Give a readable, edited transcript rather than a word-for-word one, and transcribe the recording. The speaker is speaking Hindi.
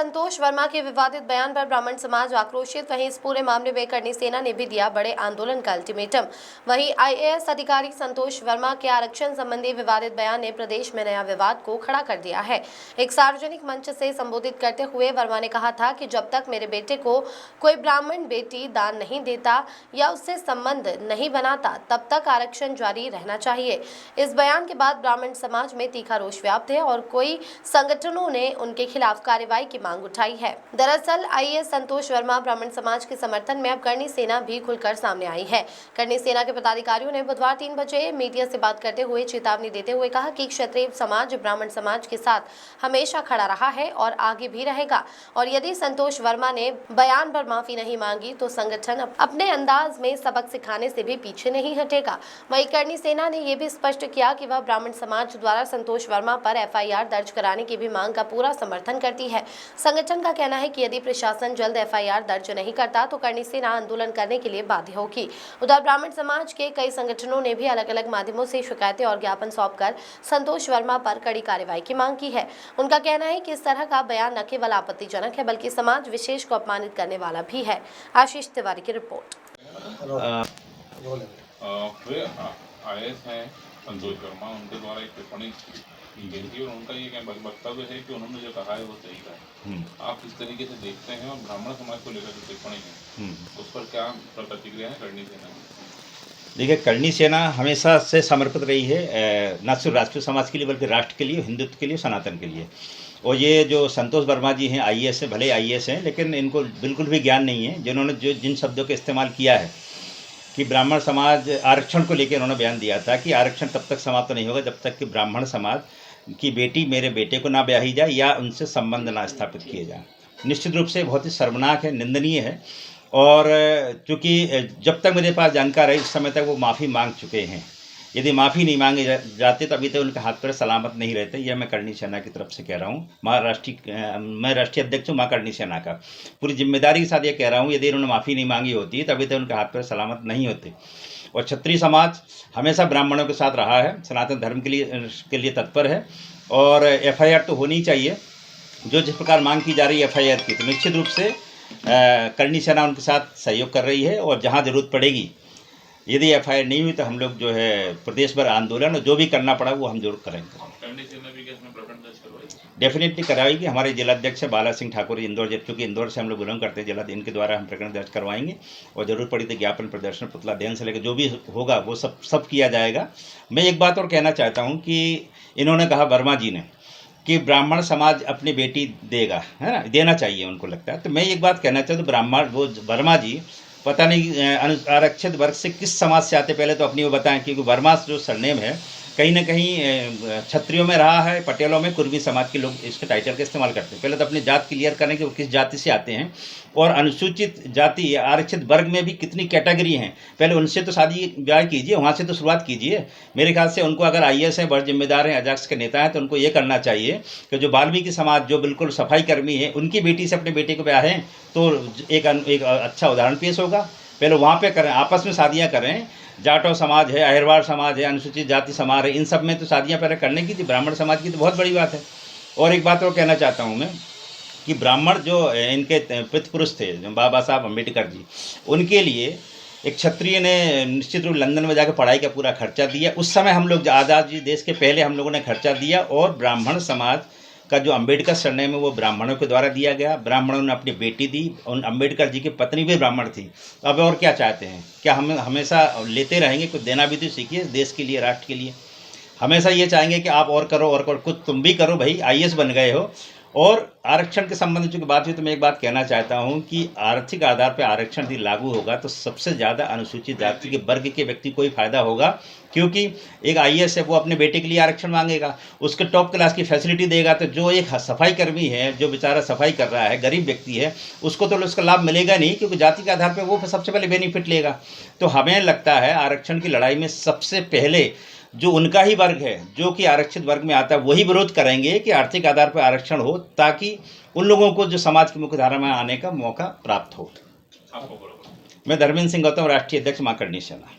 संतोष वर्मा के विवादित बयान पर ब्राह्मण समाज आक्रोशित। वहीं इस पूरे मामले में करनी सेना ने भी दिया बड़े आंदोलन का अल्टीमेटम। वहीं आईएएस अधिकारी संतोष वर्मा के आरक्षण संबंधी विवादित बयान ने प्रदेश में नया विवाद को खड़ा कर दिया है। एक सार्वजनिक मंच से संबोधित करते हुए वर्मा ने कहा था कि जब तक मेरे बेटे को कोई ब्राह्मण बेटी दान नहीं देता या उससे संबंध नहीं बनाता तब तक आरक्षण जारी रहना चाहिए। इस बयान के बाद ब्राह्मण समाज में तीखा रोष व्याप्त है और कई संगठनों ने उनके खिलाफ कार्रवाई की मांग उठाई है। दरअसल आईएएस संतोष वर्मा ब्राह्मण समाज के समर्थन में अब करनी सेना भी खुलकर सामने आई है। करनी सेना के पदाधिकारियों ने बुधवार 3 बजे मीडिया से बात करते हुए चेतावनी देते हुए कहा कि क्षत्रिय समाज ब्राह्मण समाज के साथ हमेशा खड़ा रहा है और आगे भी रहेगा, और यदि संतोष वर्मा ने बयान पर माफी नहीं मांगी तो संगठन अपने अंदाज में सबक सिखाने से भी पीछे नहीं हटेगा। वहीं करनी सेना ने यह भी स्पष्ट किया कि वह ब्राह्मण समाज द्वारा संतोष वर्मा पर एफआईआर दर्ज कराने की भी मांग का पूरा समर्थन करती है। संगठन का कहना है कि यदि प्रशासन जल्द एफआईआर दर्ज नहीं करता तो करनी सेना आंदोलन करने के लिए बाध्य होगी। उधर ब्राह्मण समाज के कई संगठनों ने भी अलग अलग माध्यमों से शिकायतें और ज्ञापन सौंपकर संतोष वर्मा पर कड़ी कार्रवाई की मांग की है। उनका कहना है कि इस तरह का बयान न केवल आपत्तिजनक है बल्कि समाज विशेष को अपमानित करने वाला भी है। आशीष तिवारी की रिपोर्ट। आईएएस हैं संतोष वर्मा, उनके द्वारा एक टिप्पणी की गई थी और उनका ये वक्तव्य है कि उन्होंने जो कहा है वो सही कहा है। आप किस तरीके से देखते हैं और ब्राह्मण समाज को लेकर जो टिप्पणी है उस पर क्या प्रतिक्रिया है करनी सेना? देखिए, करनी सेना हमेशा से समर्पित रही है, न सिर्फ राष्ट्रीय समाज के लिए बल्कि राष्ट्र के लिए, हिंदुत्व के लिए, सनातन के लिए। और ये जो संतोष वर्मा जी हैं, आईएएस हैं, भले आईएएस हैं, लेकिन इनको बिल्कुल भी ज्ञान नहीं है। जिन्होंने जिन शब्दों का इस्तेमाल किया है कि ब्राह्मण समाज आरक्षण को लेकर उन्होंने बयान दिया था कि आरक्षण तब तक समाप्त नहीं होगा जब तक कि ब्राह्मण समाज की बेटी मेरे बेटे को ना ब्याही जाए या उनसे संबंध ना स्थापित किए जाए। निश्चित रूप से बहुत ही शर्मनाक है, निंदनीय है। और चूँकि जब तक मेरे पास जानकारी है उस समय तक वो माफ़ी मांग चुके हैं। यदि माफ़ी नहीं मांगे जाते तो अभी तक उनके हाथ पैर सलामत नहीं रहते। यह मैं करनी सेना की तरफ से कह रहा हूँ। मैं राष्ट्रीय अध्यक्ष हूँ माँ करनी सेना का। पूरी जिम्मेदारी के साथ ये कह रहा हूँ, यदि उन्होंने माफ़ी नहीं मांगी होती तो अभी तक उनके हाथ पैर सलामत नहीं होते। और क्षत्रिय समाज हमेशा ब्राह्मणों के साथ रहा है, सनातन धर्म के लिए तत्पर है। और एफआईआर तो होनी चाहिए। जिस प्रकार मांग की जा रही है एफआईआर की, तो निश्चित रूप से करनी सेना उनके साथ सहयोग कर रही है। और जहां ज़रूरत पड़ेगी, यदि एफआईआर नहीं हुई तो हम लोग जो है प्रदेश भर आंदोलन और जो भी करना पड़ा वो हम जरूर करेंगे। डेफिनेटली कराएगी। हमारे जिलाध्यक्ष बाला सिंह ठाकुर इंदौर, चूँकि इंदौर से हम लोग बिलोंग करते हैं, जिला इनके द्वारा हम प्रकरण दर्ज करवाएंगे। और ज़रूर पड़ी तो ज्ञापन, प्रदर्शन, पुतला दहन से लेकर जो भी होगा वो सब किया जाएगा। मैं एक बात और कहना चाहता हूँ कि इन्होंने कहा, वर्मा जी ने, कि ब्राह्मण समाज अपनी बेटी देगा, है ना, देना चाहिए उनको लगता है। तो मैं एक बात कहना चाहता हूँ, ब्राह्मण वो वर्मा जी पता नहीं आरक्षित वर्ग से किस समाज से आते, पहले तो अपनी वो बताएं। क्योंकि वर्मा जो सरनेम है कहीं ना कहीं क्षत्रियों में रहा है, पटेलों में, कुर्मी समाज के लोग इसके टाइटल का इस्तेमाल करते हैं। पहले तो अपनी जात क्लियर करें कि वो किस जाति से आते हैं। और अनुसूचित जाति आरक्षित वर्ग में भी कितनी कैटेगरी हैं, पहले उनसे तो शादी ब्याह कीजिए, वहाँ से तो शुरुआत कीजिए। मेरे ख्याल से उनको, अगर आईएएस हैं, बड़े जिम्मेदार हैं, अध्यक्ष के नेता हैं, तो उनको ये करना चाहिए कि जो वाल्मीकि समाज जो बिल्कुल सफाई कर्मी है, उनकी बेटी से अपने बेटे को ब्याहें तो एक अच्छा उदाहरण पेश होगा। पहले वहाँ पे करें, आपस में शादियाँ करें। जाटो समाज है, अहिरवाड़ समाज है, अनुसूचित जाति समाज है, इन सब में तो शादियाँ पहले करने की थी। ब्राह्मण समाज की तो बहुत बड़ी बात है। और एक बात और कहना चाहता हूँ मैं कि ब्राह्मण जो इनके पितृपुरुष थे, जो बाबा साहब अम्बेडकर जी, उनके लिए एक क्षत्रिय ने निश्चित रूप लंदन में जाकर पढ़ाई का पूरा खर्चा दिया। उस समय हम लोग आज़ादी देश के पहले हम लोगों ने खर्चा दिया। और ब्राह्मण समाज का जो अम्बेडकर सरनेम है वो ब्राह्मणों के द्वारा दिया गया। ब्राह्मणों ने अपनी बेटी दी, उन अम्बेडकर जी की पत्नी भी ब्राह्मण थी। अब और क्या चाहते हैं? क्या हम हमेशा लेते रहेंगे? कुछ देना भी तो सीखिए देश के लिए, राष्ट्र के लिए। हमेशा ये चाहेंगे कि आप और करो और करो, कुछ तुम भी करो भाई, आईएएस बन गए हो। और आरक्षण के संबंध में चूँकि बात हुई तो मैं एक बात कहना चाहता हूँ कि आर्थिक आधार पर आरक्षण यदि लागू होगा तो सबसे ज़्यादा अनुसूचित जाति के वर्ग के व्यक्ति को ही फायदा होगा। क्योंकि एक आईएएस है, वो अपने बेटे के लिए आरक्षण मांगेगा, उसके टॉप क्लास की फैसिलिटी देगा। तो जो एक सफाई कर्मी है, जो बेचारा सफाई कर रहा है, गरीब व्यक्ति है, उसको तो उसका लाभ मिलेगा नहीं, क्योंकि जाति के आधार पर वो सबसे पहले बेनिफिट लेगा। तो हमें लगता है आरक्षण की लड़ाई में सबसे पहले जो उनका ही वर्ग है, जो कि आरक्षित वर्ग में आता है, वही विरोध करेंगे कि आर्थिक आधार पर आरक्षण हो, ताकि उन लोगों को जो समाज की मुख्य धारा में आने का मौका प्राप्त हो। मैं धर्मेंद्र सिंह गौतम, राष्ट्रीय अध्यक्ष माँ करनी सेना।